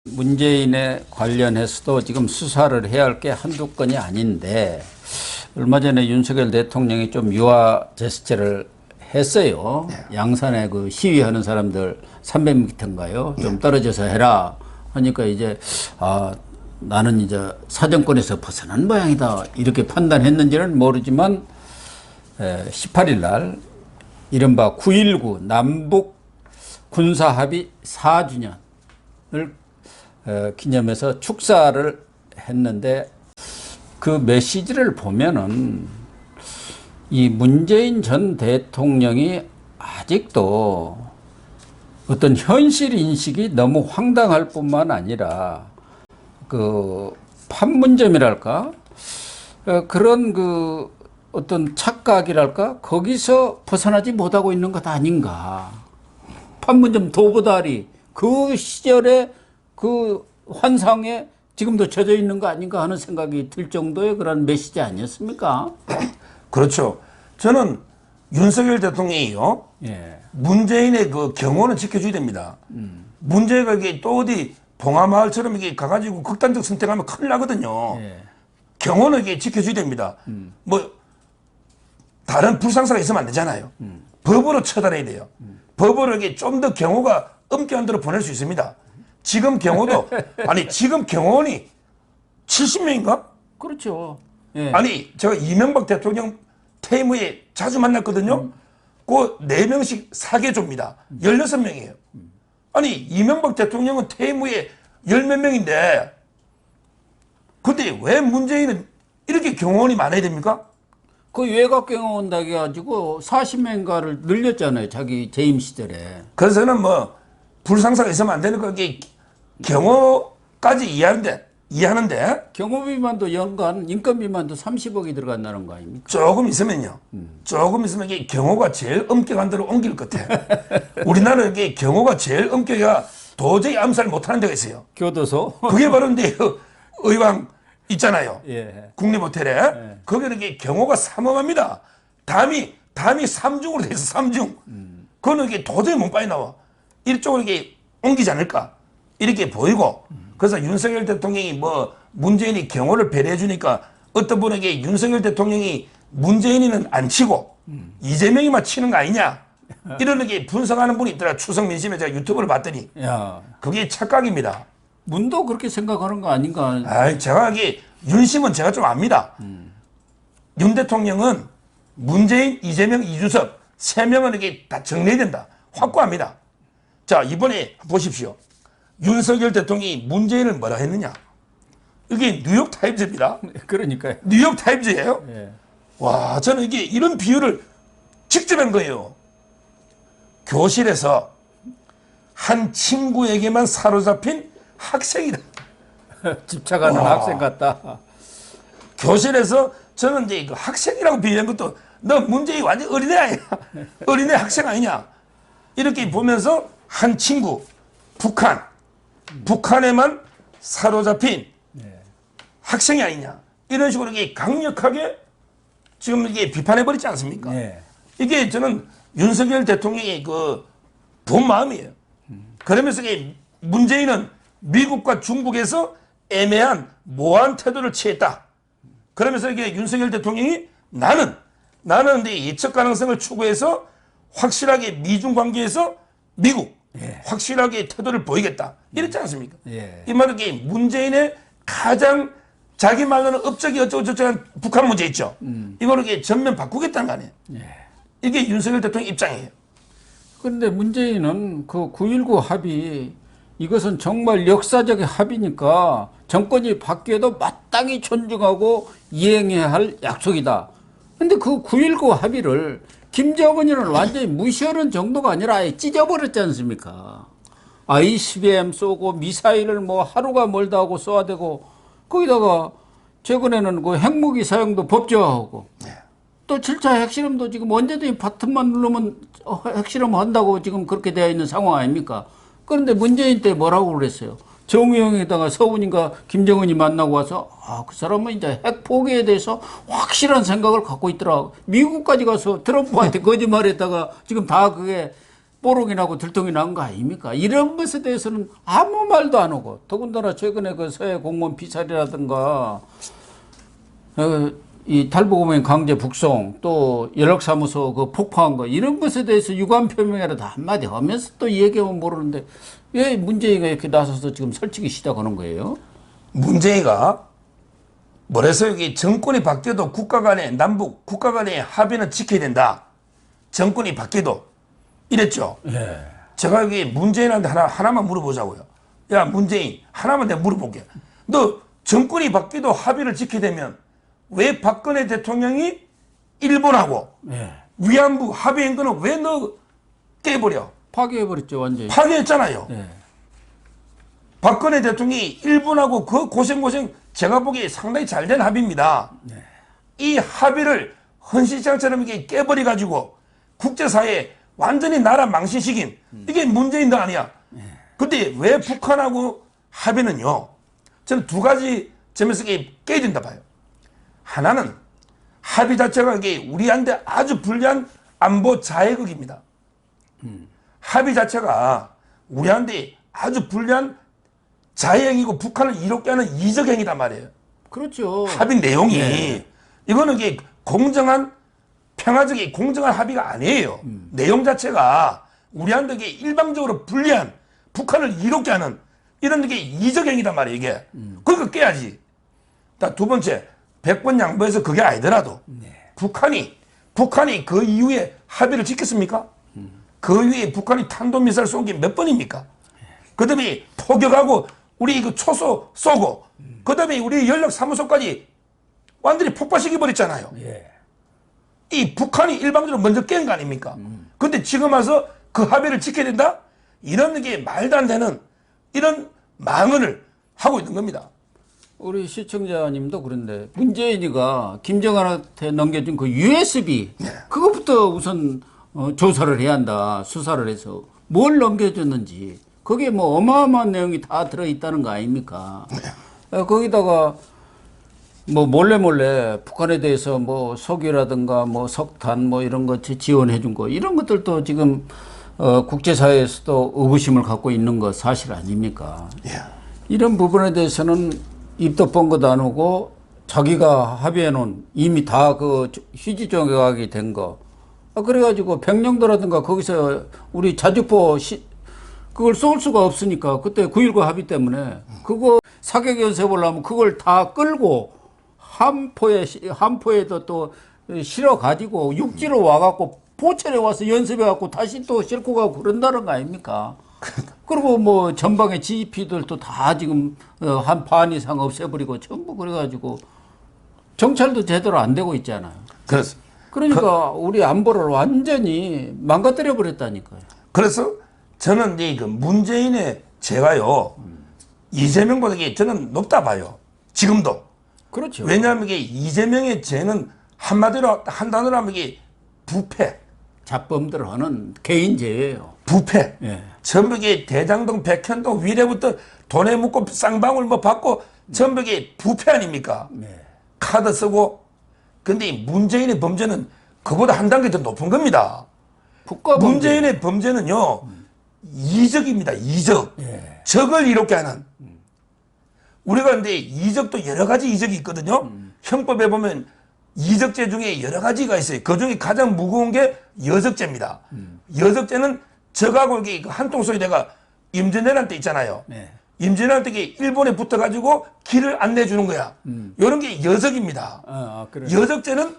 문재인에 관련해서도 지금 수사를 해야 할 게 한두 건이 아닌데, 얼마 전에 윤석열 대통령이 좀 유화 제스처를 했어요. 양산에 그 시위하는 사람들 300m인가요? 좀 떨어져서 해라 하니까 이제 나는 이제 사정권에서 벗어난 모양이다 이렇게 판단했는지는 모르지만 18일 날 이른바 9.19 남북 군사합의 4주년을 기념해서 축사를 했는데, 그 메시지를 보면은 이 문재인 전 대통령이 아직도 어떤 현실 인식이 너무 황당할 뿐만 아니라 그 판문점이랄까 그런 그 어떤 착각이랄까 거기서 벗어나지 못하고 있는 것 아닌가. 판문점 도보다리 그 시절에 그 환상에 지금도 젖어 있는 거 아닌가 하는 생각이 들 정도의 그런 메시지 아니었습니까? 그렇죠. 저는 윤석열 대통령이요. 예. 문재인의 그 경호는 지켜줘야 됩니다. 문재인가 이게 또 어디 봉하마을처럼 이게 가가지고 극단적 선택하면 큰일 나거든요. 예. 경호는 이게 지켜줘야 됩니다. 뭐 다른 불상사가 있으면 안 되잖아요. 법으로 처단해야 돼요. 법으로 이게 좀 더 경호가 엄격한 대로 보낼 수 있습니다. 지금 경호도 아니 지금 경호원이 70명인가? 그렇죠. 예. 아니 제가 이명박 대통령 퇴임 후에 자주 만났거든요. 그 4명씩 사계조입니다. 16명이에요. 아니 이명박 대통령은 퇴임 후에 10몇 명인데 근데 왜 문재인은 이렇게 경호원이 많아야 됩니까? 그 외곽 경호원 해가지고 40명가를 늘렸잖아요. 자기 재임 시절에. 그래서 저는 뭐 불상사가 있으면 안 되는 거기 경호까지 이해하는데 경호비만도 연간 인건비만도 30억이 들어간다는 거 아닙니까? 조금 있으면요. 조금 있으면 이게 경호가 제일 엄격한 대로 옮길 것 같아. 우리나라는 이게 경호가 제일 엄격해야 도저히 암살 못하는 데가 있어요. 교도소? 그게 바로 이제 의왕 있잖아요. 예. 국립호텔에. 예. 거기는 이게 경호가 삼엄합니다. 담이 3중으로 돼 있어, 3중. 그거는 이게 도저히 못 빠져나와. 이쪽으로 이게 옮기지 않을까. 이렇게 보이고. 그래서 윤석열 대통령이 뭐 문재인이 경호를 배려해 주니까 어떤 분에게 윤석열 대통령이 문재인이는 안 치고 이재명이만 치는 거 아니냐. 이런 게 분석하는 분이 있더라. 추석 민심에 제가 유튜브를 봤더니. 야, 그게 착각입니다. 문도 그렇게 생각하는 거 아닌가? 아이, 제가 이게 윤심은 제가 좀 압니다. 윤 대통령은 문재인, 이재명, 이준석 3명은 이게 다 정리해야 된다. 확고합니다. 자, 이번에 보십시오. 윤석열 대통령이 문재인을 뭐라 했느냐? 이게 뉴욕타임즈입니다. 그러니까요. 뉴욕타임즈예요. 예. 와, 저는 이게 이런 비유를 직접 한 거예요. 교실에서 한 친구에게만 사로잡힌 학생이다. 집착하는 와. 학생 같다. 교실에서 저는 이제 그 학생이라고 비유한 것도 너 문재인 완전 어린애 아니야? 어린애 학생 아니냐? 이렇게 보면서 한 친구, 북한에만 사로잡힌 학생이 아니냐? 이런 식으로 이게 강력하게 지금 이게 비판해버리지 않습니까? 예. 이게 저는 윤석열 대통령의 그 본 마음이에요. 그러면서 이게 문재인은 미국과 중국에서 애매한 모호한 태도를 취했다. 그러면서 이게 윤석열 대통령이 나는 근데 예측 가능성을 추구해서 확실하게 미중 관계에서 미국 확실하게 태도를 보이겠다. 이랬지 않습니까? 예. 이 말은 이게 문재인의 가장 자기 말로는 업적이 어쩌고저쩌고 북한 문제 있죠. 이거를 이게 전면 바꾸겠다는 거 아니에요. 이게 윤석열 대통령 입장이에요. 그런데 문재인은 그 9.19 합의 이것은 정말 역사적 합의니까 정권이 바뀌어도 마땅히 존중하고 이행해야 할 약속이다. 근데 그 9.19 합의를 김정은이는 완전히 무시하는 정도가 아니라 아예 찢어버렸지 않습니까? ICBM 쏘고 미사일을 뭐 하루가 멀다 하고 쏘아대고 거기다가 최근에는 그 핵무기 사용도 법제화하고 또 7차 핵실험도 지금 언제든지 버튼만 누르면 핵실험 한다고 지금 그렇게 되어 있는 상황 아닙니까? 그런데 문재인 때 뭐라고 그랬어요? 정의용에다가 서훈인가 김정은이 만나고 와서 그 사람은 이제 핵 포기에 대해서 확실한 생각을 갖고 있더라. 미국까지 가서 트럼프한테 거짓말했다가 지금 다 그게 뽀록이 나고 들통이 난 거 아닙니까? 이런 것에 대해서는 아무 말도 안 하고, 더군다나 최근에 그 서해 공무원 피살이라든가 이 탈북어민 강제 북송, 또 연락사무소 그 폭파한 거, 이런 것에 대해서 유감 표명이라도 한마디 하면서 또 얘기하면 모르는데 왜 문재인가 이렇게 나서서 지금 설치기 시작하는 거예요? 문재인가 뭐래서 여기 정권이 바뀌어도 국가 간의 남북 국가 간의 합의는 지켜야 된다. 정권이 바뀌어도 이랬죠. 예. 제가 여기 문재인한테 하나만 물어보자고요. 야, 문재인, 하나만 내가 물어볼게. 너 정권이 바뀌어도 합의를 지켜야 되면 왜 박근혜 대통령이 일본하고 예. 위안부 합의한 거는 왜 너 깨버려? 파괴해버렸죠, 완전히. 파괴했잖아요. 예. 박근혜 대통령이 일본하고 그 고생 제가 보기에 상당히 잘된 합의입니다. 네. 이 합의를 헌신장처럼 이게 깨버려가지고 국제사회에 완전히 나라 망신시킨 이게 문재인도 아니야. 근데 왜 북한하고 합의는요? 저는 두 가지 점에서 이게 깨진다 봐요. 하나는 합의 자체가 이게 우리한테 아주 불리한 안보 자해극입니다. 합의 자체가 우리한테 아주 불리한 자해행위고 북한을 이롭게 하는 이적 행위단 말이에요. 그렇죠. 합의 내용이 네. 이거는 이게 공정한 평화적인 공정한 합의가 아니에요. 내용 자체가 우리한테 이게 일방적으로 불리한 북한을 이롭게 하는 이런 게 이적 행위단 말이에요. 이게 그러니까 깨야지. 두 번째 100번 양보해서 그게 아니더라도 북한이 그 이후에 합의를 지켰습니까? 그 이후에 북한이 탄도미사일 쏜 게 몇 번입니까? 그 다음에 포격하고 우리 그 초소 쏘고 그 다음에 우리 연락사무소까지 완전히 폭파시켜버렸잖아요. 예. 이 북한이 일방적으로 먼저 깬 거 아닙니까? 근데 지금 와서 그 합의를 지켜야 된다? 이런 게 말도 안 되는 이런 망언을 하고 있는 겁니다. 우리 시청자님도 그런데 문재인이가 김정은한테 넘겨준 그 USB 그것부터 우선 조사를 해야 한다. 수사를 해서 뭘 넘겨줬는지 거기에 뭐 어마어마한 내용이 다 들어있다는 거 아닙니까? 거기다가 뭐 몰래 북한에 대해서 뭐 석유라든가 뭐 석탄 뭐 이런 것 지원해 준 거 이런 것들도 지금 국제사회에서도 의구심을 갖고 있는 거 사실 아닙니까? 이런 부분에 대해서는 입도 뻥긋 안 오고 자기가 합의해 놓은 이미 다 그 휴지 조각이 된 거. 그래가지고 백령도라든가 거기서 우리 자주포 그걸 쏠 수가 없으니까 그때 9.19 합의 때문에 그거 사격 연습을 하면 그걸 다 끌고 함포에도 또 실어 가지고 육지로 와갖고 포천에 와서 연습해갖고 다시 또 싣고 가고 그런다는 거 아닙니까? 그리고 뭐 전방의 GP들도 다 지금 한 반 이상 없애버리고 전부 그래가지고 정찰도 제대로 안 되고 있잖아요. 그래서 그러니까 우리 안보를 완전히 망가뜨려 버렸다니까요. 그래서 저는 이제 그 문재인의 제가요 이재명보다 이게 저는 높다 봐요. 지금도. 그렇죠. 왜냐하면 이게 이재명의 죄는 한마디로 한 단어로 하면 이게 부패. 잡범들 하는 개인죄예요. 부패. 예. 전부 이게 대장동, 백현동 위례부터 돈에 묻고 쌍방울 뭐 받고 전부 이게 부패 아닙니까? 네. 카드 쓰고. 근데 문재인의 범죄는 그보다 한 단계 더 높은 겁니다. 국가 문재인의 범죄는요 이적입니다. 이적. 예. 적을 이롭게 하는. 우리가 근데 이적도 여러 가지 이적이 있거든요. 형법에 보면 이적죄 중에 여러 가지가 있어요. 그 중에 가장 무거운 게 여적죄입니다. 여적죄는 적하고 이게 한 통속에다가 임진왜란 때 있잖아요. 네. 임진왜란 때 일본에 붙어가지고 길을 안내해 주는 거야. 이런 게 여적입니다. 그래. 여적죄는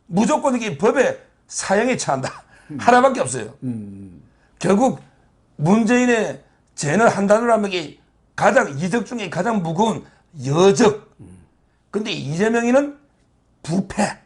무조건 이게 법에 사형에 처한다. 하나밖에 없어요. 결국 문재인의 죄는 한 단어로 하면 이게 가장 이적 중에 가장 무거운 여적. 근데 이재명이는 부패.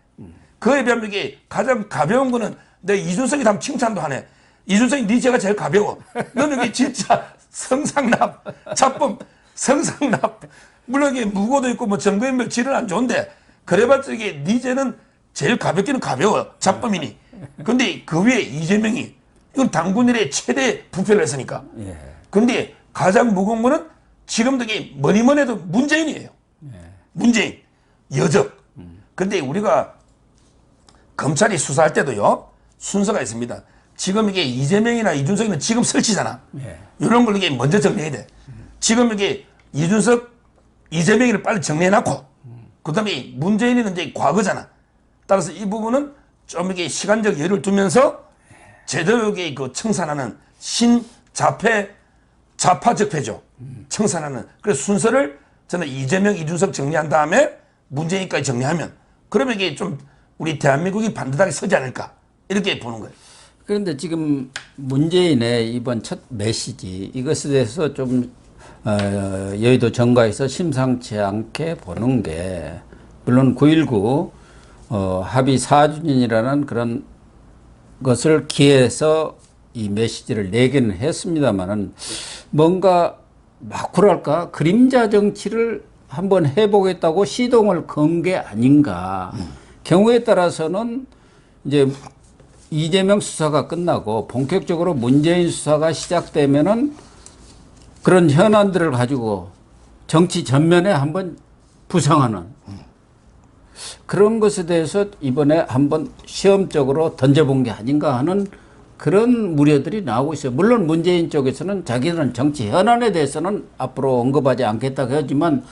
그에 비하면 이게 가장 가벼운 거는 내 이준석이 다음 칭찬도 하네. 이준석이 네 죄가 제일 가벼워. 너는 이게 진짜 성상납, 잡범, 성상납. 물론 이게 무고도 있고 뭐 정부인멸 질은 안 좋은데 그래봤자 이게 네 죄는 제일 가볍기는 가벼워. 잡범이니. 근데 그 위에 이재명이 이건 당군 일의 최대 부패를 했으니까. 예. 근데 가장 무거운 거는 지금도 이게 뭐니 해도 문재인이에요. 문재인. 여적. 근데 우리가 검찰이 수사할 때도요 순서가 있습니다. 지금 이게 이재명이나 이준석이는 지금 설치잖아. 예. 이런 걸 이게 먼저 정리해야 돼. 지금 이게 이준석, 이재명이를 빨리 정리해놨고, 그 다음에 문재인은 이제 과거잖아. 따라서 이 부분은 좀 이게 시간적 여유를 두면서 제대로 이게 그 청산하는 좌파적폐죠. 청산하는. 그래서 순서를 저는 이재명, 이준석 정리한 다음에 문재인까지 정리하면 그러면 이게 좀 우리 대한민국이 반듯하게 서지 않을까. 이렇게 보는 거예요. 그런데 지금 문재인의 이번 첫 메시지 이것에 대해서 좀 여의도 정가에서 심상치 않게 보는 게 물론 9.19 합의 4주년이라는 그런 것을 기해서 이 메시지를 내기는 했습니다만은 뭔가 마쿠랄까 그림자 정치를 한번 해보겠다고 시동을 건 게 아닌가. 경우에 따라서는 이제 이재명 수사가 끝나고 본격적으로 문재인 수사가 시작되면은 그런 현안들을 가지고 정치 전면에 한번 부상하는 그런 것에 대해서 이번에 한번 시험적으로 던져본 게 아닌가 하는 그런 우려들이 나오고 있어요. 물론 문재인 쪽에서는 자기들은 정치 현안에 대해서는 앞으로 언급하지 않겠다고 하지만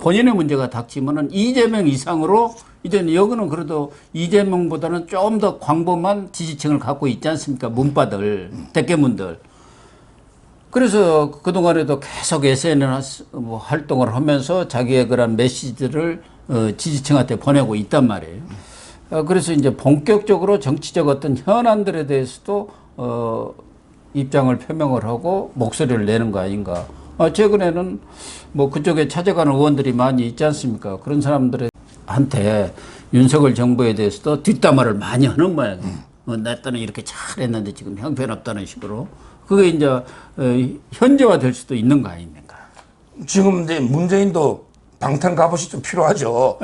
본인의 문제가 닥치면은 이재명 이상으로 이제는 여기는 그래도 이재명보다는 좀 더 광범한 지지층을 갖고 있지 않습니까? 문바들, 대깨문들. 그래서 그동안에도 계속 SNS 활동을 하면서 자기의 그런 메시지들을 지지층한테 보내고 있단 말이에요. 그래서 이제 본격적으로 정치적 어떤 현안들에 대해서도 입장을 표명을 하고 목소리를 내는 거 아닌가. 최근에는 뭐 그쪽에 찾아가는 의원들이 많이 있지 않습니까? 그런 사람들한테 윤석열 정부에 대해서도 뒷담화를 많이 하는 모양이에요. 내 때는 이렇게 잘했는데 지금 형편없다는 식으로. 그게 이제 현재화 될 수도 있는 거 아닙니까? 지금 이제 문재인도 방탄 갑옷이 좀 필요하죠.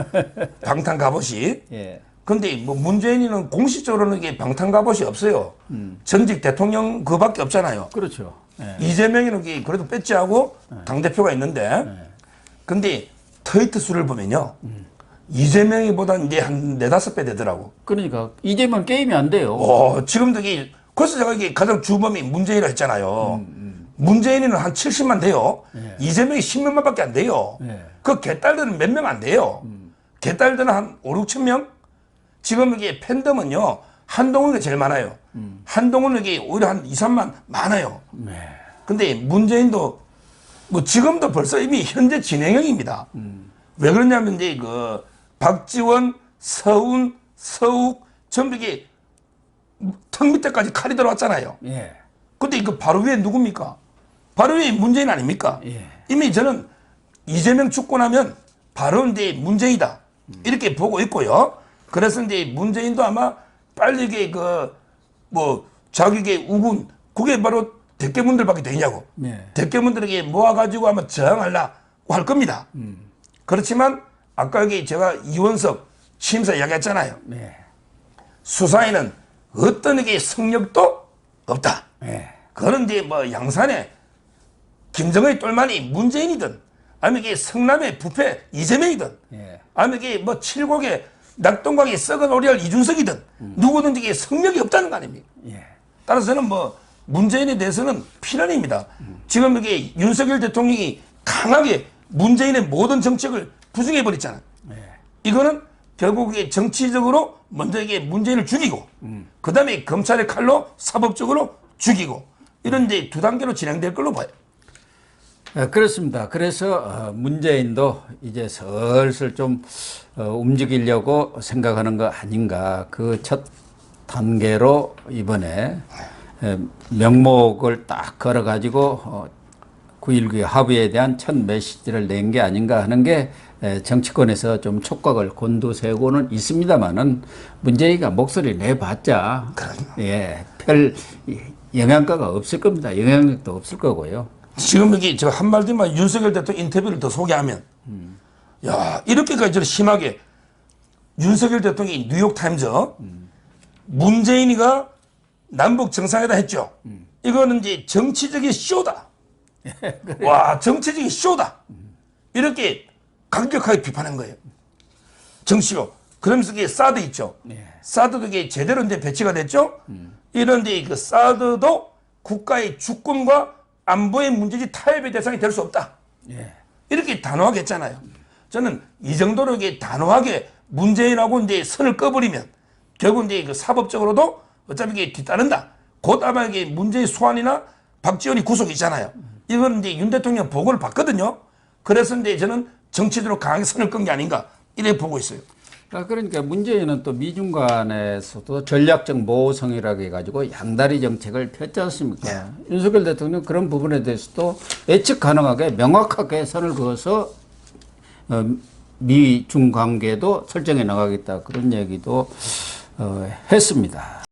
방탄 갑옷이. 예. 근데 뭐 문재인은 공식적으로는 이게 방탄 갑옷이 없어요. 전직 대통령 그밖에 없잖아요. 그렇죠. 예. 이재명이는 그래도 배지하고 당대표가 있는데, 근데 트위트 수를 보면요. 이재명이보다 이제 한 4-5배 되더라고. 그러니까 이재명 게임이 안 돼요. 지금도 그래서 제가 이게 가장 주범이 문재인이라 했잖아요. 문재인은 한 70만 돼요. 이재명이 10몇만 밖에 안 돼요. 그 개딸들은 몇 명 안 돼요. 개딸들은 한 5, 6천 명? 지금 이게 팬덤은요, 한동훈이 제일 많아요. 한동훈은 오히려 한 2, 3만 많아요. 근데 문재인도 뭐 지금도 벌써 이미 현재 진행형입니다. 왜 그러냐면 이제 박지원, 서훈, 서욱 전부 이게 턱 밑에까지 칼이 들어왔잖아요. 예. 근데 바로 위에 누굽니까? 바로 위에 문재인 아닙니까? 예. 이미 저는 이재명 죽고 나면 바로 이제 문재인이다. 이렇게 보고 있고요. 그래서 이제 문재인도 아마 빨리 자기의 우군, 그게 바로 대깨문들밖에 되냐고. 네. 대깨문들에게 모아가지고 아마 저항하려고 할 겁니다. 그렇지만 아까 제가 이원석 취임사 이야기했잖아요. 네. 수사에는 어떤 성력도 없다. 네. 그런 이제 양산에 김정의 똘마니 문재인이든 아니면 성남의 부패 이재명이든 네. 아니면 칠곡의 낙동강의 썩은 오리알 이준석이든 누구든지 성력이 없다는 거 아닙니까? 예. 따라서는 문재인에 대해서는 필연입니다. 지금 윤석열 대통령이 강하게 문재인의 모든 정책을 부정해 버렸잖아요. 이거는 결국 정치적으로 먼저 문재인을 죽이고, 그 다음에 검찰의 칼로 사법적으로 죽이고, 이런 이제 두 단계로 진행될 걸로 봐요. 그렇습니다. 그래서 문재인도 이제 슬슬 좀 움직이려고 생각하는 거 아닌가. 그 첫 단계로 이번에 명목을 딱 걸어가지고 9.19 합의에 대한 첫 메시지를 낸 게 아닌가 하는 게 정치권에서 좀 촉각을 곤두세우고는 있습니다만은 문재인이가 목소리 내봤자 별 영향가가 없을 겁니다. 영향력도 없을 거고요. 지금 저 한마디만 윤석열 대통령 인터뷰를 더 소개하면, 야, 이렇게까지 심하게 윤석열 대통령이 뉴욕타임즈, 문재인이가 남북 정상회담 했죠. 이거는 이제 정치적인 쇼다. 와, 정치적인 쇼다. 이렇게 강력하게 비판한 거예요. 정치로. 그러면서 이게 사드 있죠. 사드도 이게 제대로 이제 배치가 됐죠. 이런데 그 사드도 국가의 주권과 안보의 문제지 타협의 대상이 될 수 없다. 예. 이렇게 단호하게 했잖아요. 저는 이 정도로 이게 단호하게 문재인하고 이제 선을 꺼버리면 결국 이제 그 사법적으로도 어차피 이게 뒤따른다. 곧 아마 이게 문재인 소환이나 박지원이 구속이 있잖아요. 이건 이제 윤 대통령 보고를 받거든요. 그래서 이제 저는 정치적으로 강하게 선을 끈 게 아닌가 이렇게 보고 있어요. 그러니까 문재인은 또 미중 간에서도 전략적 모성이라고 해가지고 양다리 정책을 폈지 않습니까? 윤석열 대통령 그런 부분에 대해서도 예측 가능하게 명확하게 선을 그어서 미중 관계도 설정해 나가겠다 그런 얘기도 했습니다.